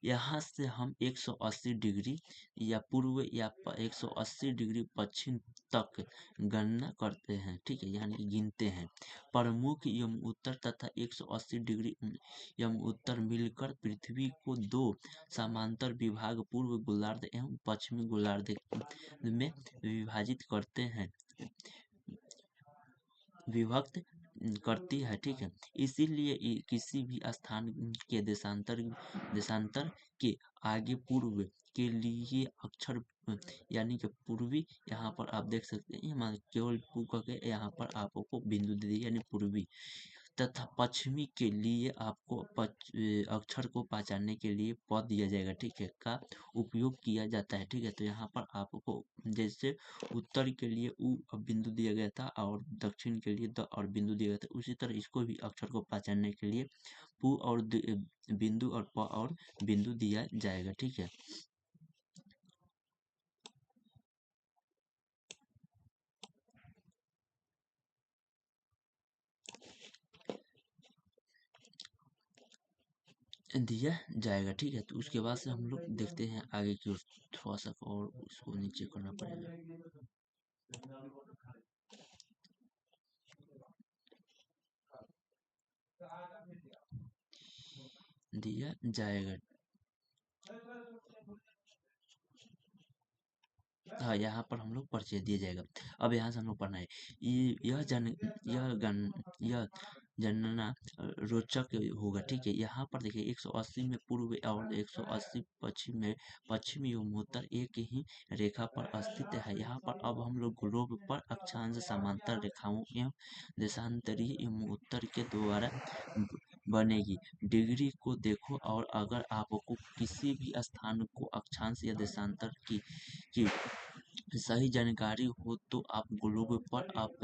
यहाँ से हम 180 डिग्री या पूर्व या 180 डिग्री पश्चिम तक गणना करते हैं, ठीक है, यानी कि गिनते हैं। प्रमुख यम उत्तर तथा 180 डिग्री यम उत्तर मिलकर पृथ्वी को दो समांतर विभाग पूर्व गोलार्ध एवं पश्चिमी गोलार्ध में विभाजित करते हैं, विभक्त करती है, ठीक है। इसीलिए किसी भी स्थान के देशांतर देशांतर के आगे पूर्व के लिए अक्षर यानी कि पूर्वी, यहाँ पर आप देख सकते हैं, केवल पू के यहाँ पर आपको बिंदु दे दिए यानी पूर्वी, तथा पश्चिमी के लिए आपको अक्षर को पहचानने के लिए पद दिया जाएगा, ठीक है, का उपयोग किया जाता है, ठीक है। तो यहाँ पर आपको जैसे उत्तर के लिए उ बिंदु दिया गया था और दक्षिण के लिए द और बिंदु दिया गया था, उसी तरह इसको भी अक्षर को पहचानने के लिए पु और बिंदु और प और बिंदु दिया जाएगा, ठीक है। दिया जाएगा, ठीक है। तो उसके बाद से हम लोग देखते हैं आगे की ओर, थोड़ा सा और उसको नीचे करना पड़ेगा। दिया जाएगा। हाँ, यहाँ पर हम लोग परिचय दिया जाएगा। अब यहाँ से हम लोग पढ़ना है, यह जानना रोचक होगा, ठीक है। यहाँ पर देखिए 180 में पूर्व और 180 पश्चिम में पश्चिमी यमोत्तर एक ही रेखा पर स्थित है। यहाँ पर अब हम लोग ग्लोब पर अक्षांश समांतर रेखाओं एवं देशांतरीय यमोत्तर के द्वारा बनेगी। डिग्री को देखो, और अगर आपको किसी भी स्थान को अक्षांश या देशांतर की सही जानकारी हो तो आप ग्लोब पर आप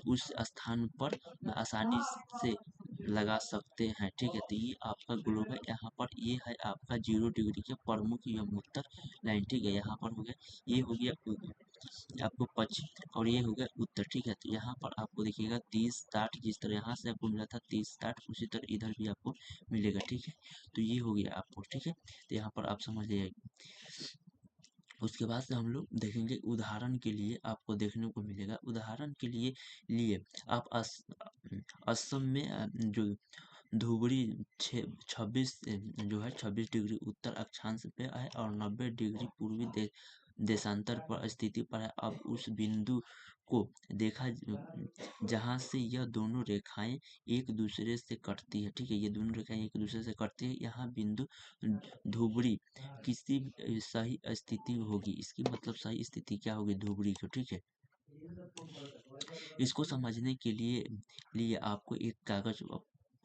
उस स्थान पर आसानी से लगा सकते हैं, ठीक है। तो ये आपका ग्लोब है, यहाँ पर ये है आपका 0 डिग्री के प्रमुख यमोत्तर लाइन, ठीक है। यहाँ पर हो गया, ये हो गया आपको पश्चिम और ये हो गया उत्तर, ठीक है। तो यहाँ पर आपको देखिएगा 30-60, जिस तरह यहाँ से आपको मिला था 30-60, उसी तरह इधर भी आपको मिलेगा, ठीक है। तो ये हो गया आपको, ठीक है। तो यहाँ पर आप समझ लीजिए। उसके बाद से हम लोग देखेंगे उदाहरण के लिए आपको देखने को मिलेगा, उदाहरण के लिए आप असम में जो धुबरी 26 जो है 26 डिग्री उत्तर अक्षांश पे है और 90 डिग्री पूर्वी देशांतर पर स्थिति पर है। अब उस बिंदु को देखा जहाँ से यह दोनों रेखाएं एक दूसरे से कटती है, ठीक है। ये दोनों रेखाएं एक दूसरे से कटती है, यहाँ बिंदु धुबरी किसी सही स्थिति होगी, इसकी मतलब सही स्थिति क्या होगी, धुबरी को, ठीक है। इसको समझने के लिए आपको एक कागज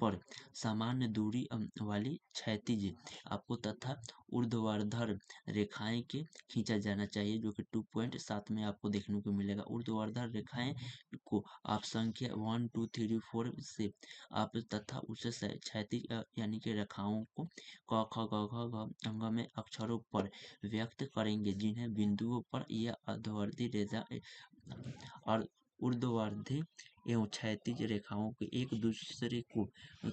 पर सामान्य दूरी वाली क्षैतिज आपको तथा ऊर्ध्वाधर रेखाएं के खींचा जाना चाहिए, जो कि 2 पॉइंट साथ में आपको देखने को मिलेगा। ऊर्ध्वाधर रेखाएं को आप संख्या 1 2 3 4 से आप तथा उसे क्षैतिज यानी कि रेखाओं को क ख ग घ घ अंग में अक्षरों पर व्यक्त करेंगे, जिन्हें बिंदुओं पर यह अधोवर्ती रेखा और ऊर्ध्वाधर एवं क्षैतिज रेखाओं के एक दूसरे को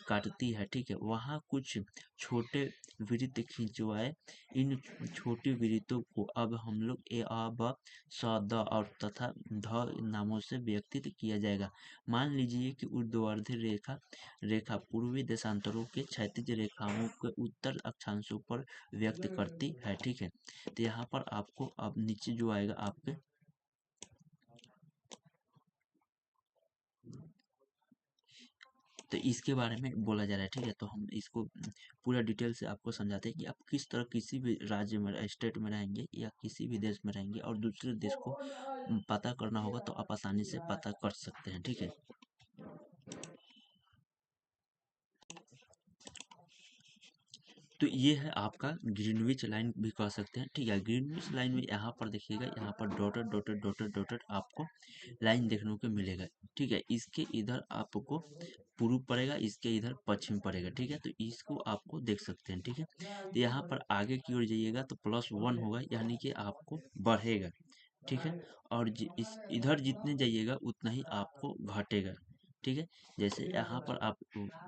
काटती है, ठीक है। वहाँ कुछ छोटे वृत्त खिंचवाए, इन छोटे वृत्तों को अब हम लोग ए आ ब स द और तथा ध नामों से व्यक्तित किया जाएगा। मान लीजिए कि ऊर्ध्वाधर रेखा पूर्वी देशांतरों के क्षैतिज रेखाओं के उत्तर अक्षांशों पर व्यक्त करती है, ठीक है। तो यहाँ पर आपको अब नीचे जो आएगा आपके, तो इसके बारे में बोला जा रहा है, ठीक है। तो हम इसको पूरा डिटेल से आपको समझाते हैं कि आप किस तरह किसी भी राज्य में स्टेट में रहेंगे या किसी भी देश में रहेंगे और दूसरे देश को पता करना होगा तो आप आसानी से पता कर सकते हैं, ठीक है। तो ये है आपका ग्रीनविच लाइन भी कह सकते हैं, ठीक है। ग्रीनविच लाइन में यहाँ पर देखिएगा, यहाँ पर डॉटेड डॉटेड डॉटेड डॉटेड आपको लाइन देखने को मिलेगा, ठीक है। इसके इधर आपको पूर्व पड़ेगा, इसके इधर पश्चिम पड़ेगा, ठीक है। तो इसको आपको देख सकते हैं, ठीक है। तो यहाँ पर आगे की ओर जाइएगा तो +1 होगा, यानी कि आपको बढ़ेगा, ठीक है। और इस इधर जितने जाइएगा उतना ही आपको घटेगा, ठीक है। जैसे यहाँ पर आप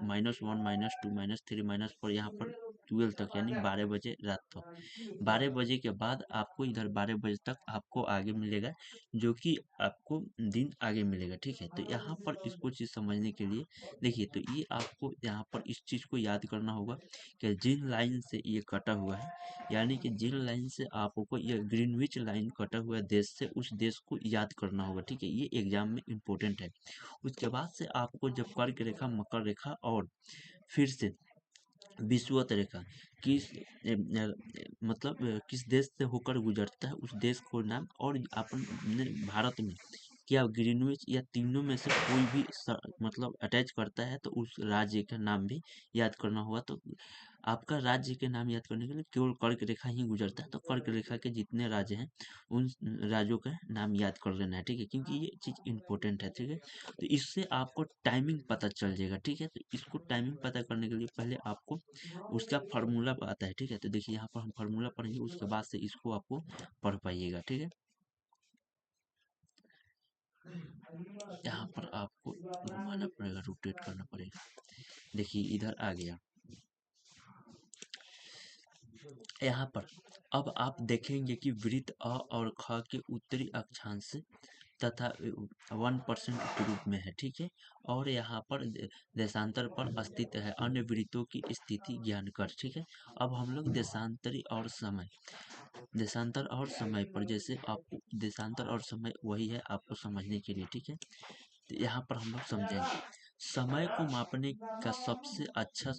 -1 -2 -3 -4 यहाँ पर 12 तक यानी 12 बजे रात तक, 12 बजे के बाद आपको इधर 12 बजे तक आपको आगे मिलेगा, जो कि आपको दिन आगे मिलेगा, ठीक है। तो यहाँ पर इसको चीज़ समझने के लिए देखिए, तो ये आपको यहाँ पर इस चीज़ को याद करना होगा कि जिन लाइन से ये कटा हुआ है, यानी कि जिन लाइन से आपको ये ग्रीनविच लाइन कटा हुआ है देश से, उस देश को याद करना होगा, ठीक है। ये एग्जाम में इम्पोर्टेंट है। उसके बाद से आपको जब कर्क रेखा, मकर रेखा और फिर से विषुवत रेखा किस मतलब किस देश से होकर गुजरता है, उस देश को नाम, और अपने भारत में क्या ग्रीनविच या तीनों में से कोई भी मतलब अटैच करता है तो उस राज्य का नाम भी याद करना होगा। तो आपका राज्य के नाम याद करने के लिए केवल कर्क रेखा ही गुजरता है, तो कर्क रेखा के जितने राज्य हैं उन राज्यों का नाम याद कर लेना है, ठीक है, क्योंकि ये चीज़ इंपॉर्टेंट है, ठीक है। तो इससे आपको टाइमिंग पता चल जाएगा, ठीक है। तो इसको टाइमिंग पता करने के लिए पहले आपको उसका फार्मूला आता है, ठीक है। तो देखिए यहाँ पर हम फार्मूला पढ़ेंगे, उसके बाद से इसको आपको पढ़ पाइएगा, ठीक है। यहाँ पर आपको घुमाना पड़ेगा, रोटेट करना पड़ेगा। देखिए इधर आ गया। यहाँ पर अब आप देखेंगे कि वृत्त अ और ख के उत्तरी अक्षांश तथा 1% पूर्व में है, ठीक है। और यहाँ पर देशांतर पर स्थित है अन्य वृत्तों की स्थिति ज्ञान कर, ठीक है। अब हम लोग देशांतर और समय पर, जैसे आपको देशांतर और समय वही है आपको समझने के लिए, ठीक है। तो यहाँ पर हम लोग समझेंगे समय को मापने का सबसे अच्छा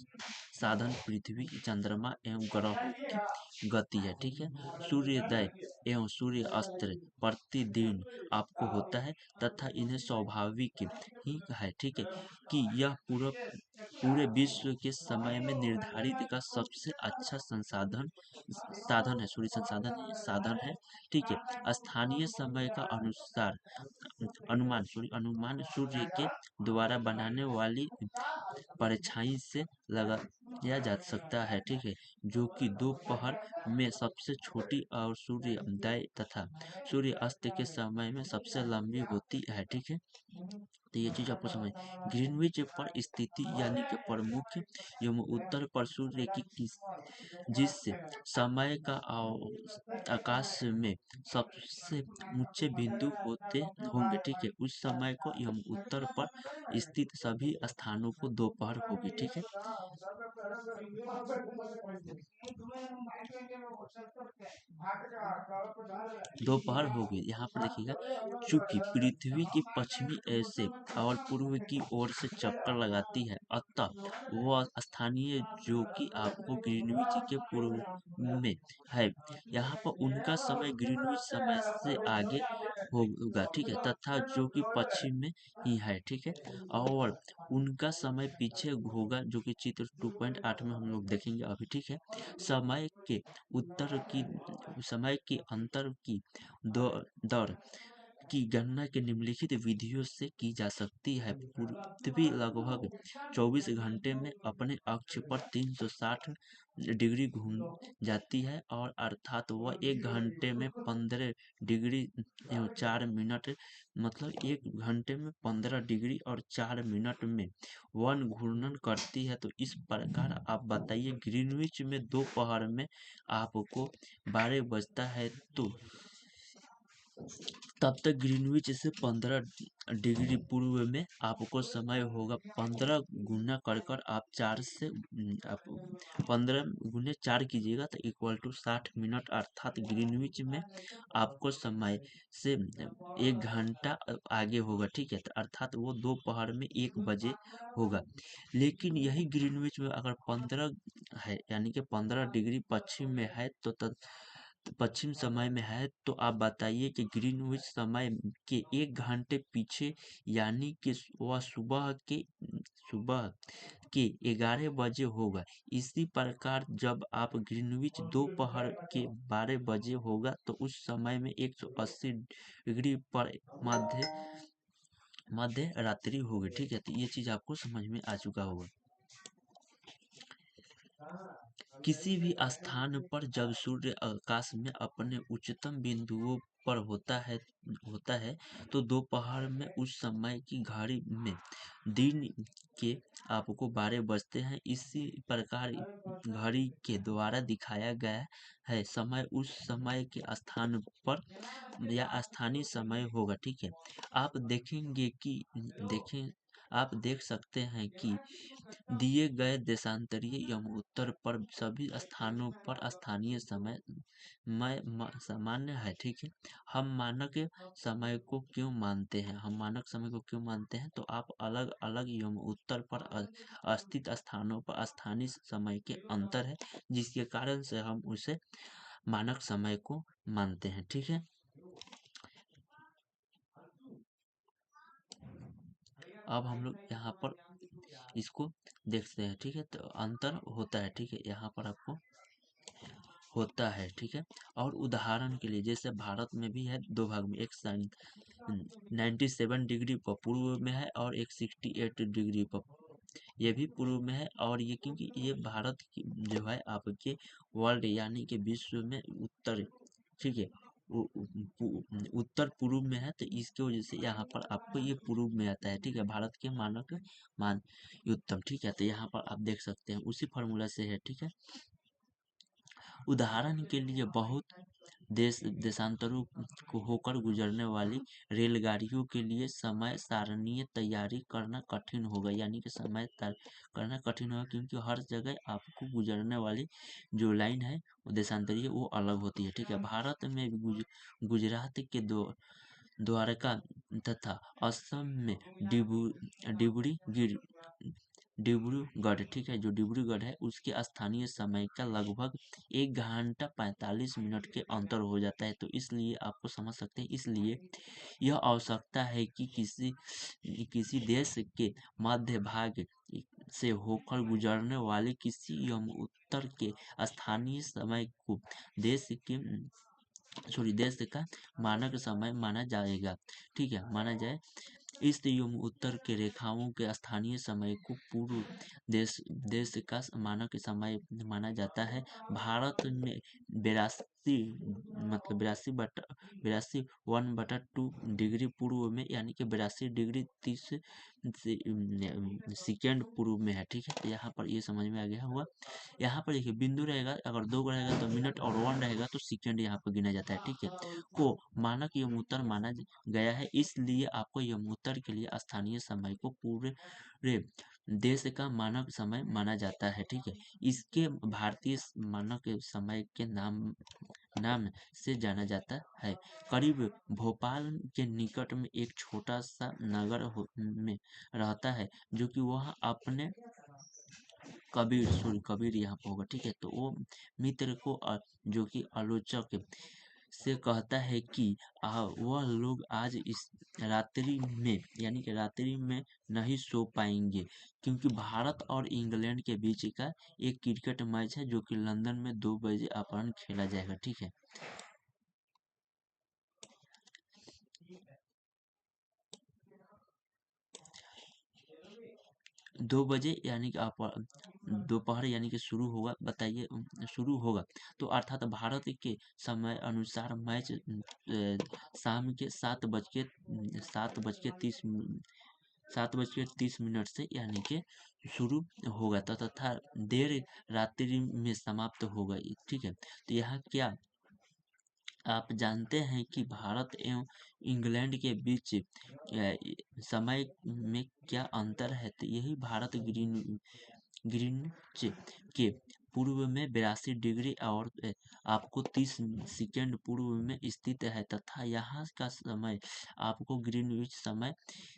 साधन पृथ्वी, चंद्रमा एवं ग्रहों की गति है, ठीक है। सूर्योदय एवं सूर्य अस्त प्रतिदिन आपको होता है तथा इन्हें स्वाभाविक ही है, ठीक है, कि यह पूरे विश्व के समय में निर्धारित का सबसे अच्छा साधन है, सूर्य संसाधन है, साधन है, ठीक है। स्थानीय समय का अनुमान सूर्य के द्वारा बनाने वाली परछाई से लगाया जा सकता है, ठीक है, जो कि दोपहर में सबसे छोटी और सूर्योदय तथा सूर्य अस्त के समय में सबसे लंबी होती है, ठीक है। तो ये चीज आपको समझ, ग्रीनविच पर स्थिति यानी कि प्रमुख एवं उत्तर पर सूर्य की जिससे समय का आकाश में सबसे ऊंचे बिंदु होते होंगे, ठीक है, उस समय को एवं उत्तर पर स्थित सभी स्थानों को दोपहर होगी, ठीक है। दोपहर हो गई। यहाँ पर देखिएगा, चूंकि पृथ्वी की पश्चिमी ऐसे और पूर्व की ओर से चक्कर लगाती है, अतः वह स्थानीय जो कि आपको ग्रीनविच के पूर्व में है, यहाँ पर उनका समय ग्रीनविच समय से आगे होगा, ठीक है, तथा जो कि पश्चिम में ही है, ठीक है। और उनका समय पीछे होगा, जो कि चित्र 2.8 में हम लोग देखेंगे अभी, ठीक है। समय के उत्तर की समय के अंतर की दर की गणना के निम्नलिखित विधियों से की जा सकती है। पृथ्वी लगभग 24 घंटे में अपने अक्ष पर 360 डिग्री घूम जाती है, और अर्थात वह 1 घंटे में 15 डिग्री एवं 4 मिनट, मतलब 1 घंटे में 15 डिग्री और 4 मिनट में वन घूर्णन करती है। तो इस प्रकार आप बताइए, ग्रीनविच में दोपहर में आपको 12 बजता है, तो तब तक ग्रीनविच से 15 डिग्री पूर्व में आपको समय होगा। 15 गुना कर आप 4 से आप 15 × 4 कीजिएगा तो इक्वल टू 60 मिनट, अर्थात ग्रीनविच में आपको समय से 1 घंटा आगे होगा, ठीक है। तो अर्थात वो दोपहर में 1 बजे होगा। लेकिन यही ग्रीनविच में अगर 15 है, यानी कि 15 डिग्री पश्चिम में है, तो पश्चिम समय में है, तो आप बताइए कि ग्रीनविच समय के 1 घंटे पीछे, यानी कि वह सुबह के 11 बजे होगा। इसी प्रकार जब आप ग्रीनविच दोपहर के 12 बजे होगा, तो उस समय में 180 डिग्री पर मध्य मध्य रात्रि होगी। ठीक है, तो ये चीज आपको समझ में आ चुका होगा। किसी भी स्थान पर जब सूर्य आकाश में अपने उच्चतम बिंदुओं पर होता है तो दोपहर में उस समय की घड़ी में दिन के आपको 12 बजते हैं। इसी प्रकार घड़ी के द्वारा दिखाया गया है समय उस समय के स्थान पर या स्थानीय समय होगा। ठीक है, आप देखेंगे कि देखें आप देख सकते हैं कि दिए गए देशांतरीय एवं उत्तर पर सभी स्थानों पर स्थानीय समय सामान्य है। ठीक है, हम मानक समय को क्यों मानते हैं तो आप अलग अलग एवं उत्तर पर स्थित स्थानों पर स्थानीय समय के अंतर है, जिसके कारण से हम उसे मानक समय को मानते हैं। ठीक है, अब हम लोग यहाँ पर इसको देखते हैं। ठीक है, तो अंतर होता है। ठीक है, यहाँ पर आपको होता है। ठीक है, और उदाहरण के लिए जैसे भारत में भी है दो भाग में, एक 97 डिग्री पर पूर्व में है और एक 68 डिग्री पर ये भी पूर्व में है। और ये क्योंकि ये भारत की जो है आपके वर्ल्ड यानी कि विश्व में उत्तर, ठीक है, उत्तर पूर्व में है, तो इसके वजह से यहाँ पर आपको ये पूर्व में आता है। ठीक है, भारत के मानक मान उत्तम। ठीक है, तो यहाँ पर आप देख सकते हैं उसी फॉर्मूला से है। ठीक है, उदाहरण के लिए बहुत देशांतरों को होकर गुजरने वाली रेलगाड़ियों के लिए समय सारणी तैयारी करना कठिन होगा, यानी कि समय तय करना कठिन होगा, क्योंकि हर जगह आपको गुजरने वाली जो लाइन है वो देशांतरीय वो अलग होती है। ठीक है, भारत में भी गुजरात के द्वारका तथा असम में डिब्रूगढ़ डिब्रूगढ़, ठीक है, जो डिब्रूगढ़ है उसके स्थानीय समय का लगभग 1 घंटा 45 मिनट के अंतर हो जाता है। तो इसलिए आपको समझ सकते हैं, इसलिए यह आवश्यकता है कि किसी देश के मध्य भाग से होकर गुजरने वाले किसी यम उत्तर के स्थानीय समय को देश के देश का मानक समय माना जाएगा। ठीक है, माना जाए। इस एवं उत्तर के रेखाओं के स्थानीय समय को पूर्व देश देश का मानक समय माना जाता है। भारत में 82 1/2 डिग्री पूर्व में, यानी कि 82 डिग्री 30 सेकेंड पूर्व में है। ठीक है, तो यहाँ पर ये समझ में आ गया हुआ। यहाँ पर देखिए बिंदु रहेगा, अगर 2 रहेगा तो मिनट और 1 रहेगा तो सेकेंड यहाँ पर गिना जाता है। ठीक है, को मानक एवं उत्तर माना गया है, इसलिए आपको एवं उत्तर के लिए स्थानीय समय को पूरे देश का मानक समय माना जाता है। ठीक है, इसके भारतीय मानक समय के नाम से जाना जाता है। करीब भोपाल के निकट में एक छोटा सा नगर में रहता है, जो कि वह अपने कबीर यहाँ पर होगा। ठीक है, तो वो मित्र को जो कि आलोचक से कहता है कि वह लोग आज इस रात्रि में, यानी कि रात्रि में नहीं सो पाएंगे, क्योंकि भारत और इंग्लैंड के बीच का एक क्रिकेट मैच है जो कि लंदन में 2 बजे अपराह्न खेला जाएगा। ठीक है, 2 बजे यानी कि आप दोपहर यानी कि शुरू होगा, बताइए शुरू होगा, तो अर्थात भारत के समय अनुसार मैच शाम के 7:30 से यानी कि शुरू होगा, तथा देर रात्रि में समाप्त होगा। ठीक है, तो यहाँ क्या आप जानते हैं कि भारत एवं इंग्लैंड के बीच समय में क्या अंतर है? तो यही भारत ग्रीनविच के पूर्व में 82 डिग्री और आपको 30 सेकेंड पूर्व में स्थित है, तथा यहाँ का समय आपको ग्रीनविच समय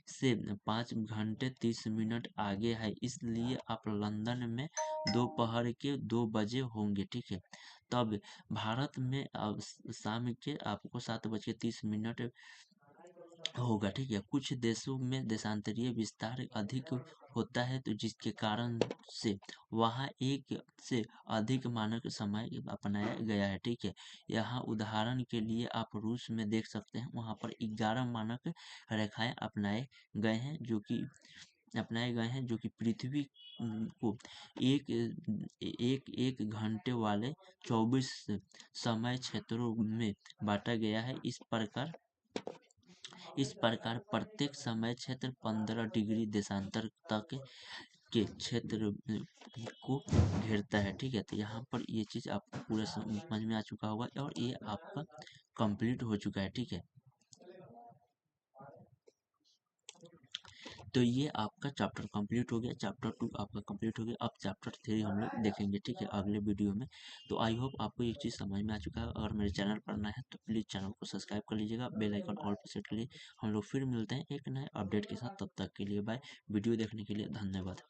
से 5 घंटे 30 मिनट आगे है, इसलिए आप लंदन में दोपहर के 2 बजे होंगे। ठीक है, तब भारत में अब शाम के आपको 7:30 होगा, ठीक है। कुछ देशों में देशांतरीय विस्तार अधिक होता है, तो जिसके कारण से वहाँ एक से अधिक मानक समय अपनाया गया है, ठीक है। यहाँ उदाहरण के लिए आप रूस में देख सकते हैं, वहाँ पर 11 मानक रेखाएं अपनाए गए हैं जो कि पृथ्वी को एक एक एक घंटे वाले 24 समय क्षेत्रों में बांटा गया है। इस प्रकार प्रत्येक समय क्षेत्र 15 डिग्री देशांतर तक के क्षेत्र को घेरता है, ठीक है। तो यहाँ पर ये चीज़ आपको पूरा समझ में आ चुका होगा और ये आपका कंप्लीट हो चुका है, ठीक है। तो ये आपका चैप्टर कंप्लीट हो गया, चैप्टर 2 आपका कंप्लीट हो गया। अब चैप्टर 3 हम लोग देखेंगे, ठीक है, अगले वीडियो में। तो आई होप आपको ये चीज़ समझ में आ चुका है। अगर मेरे चैनल पर नया है तो प्लीज़ चैनल को सब्सक्राइब कर लीजिएगा, बेल आइकन ऑल पर सेट कर लीजिए। हम लोग फिर मिलते हैं एक नए अपडेट के साथ, तब तक के लिए बाय। वीडियो देखने के लिए धन्यवाद।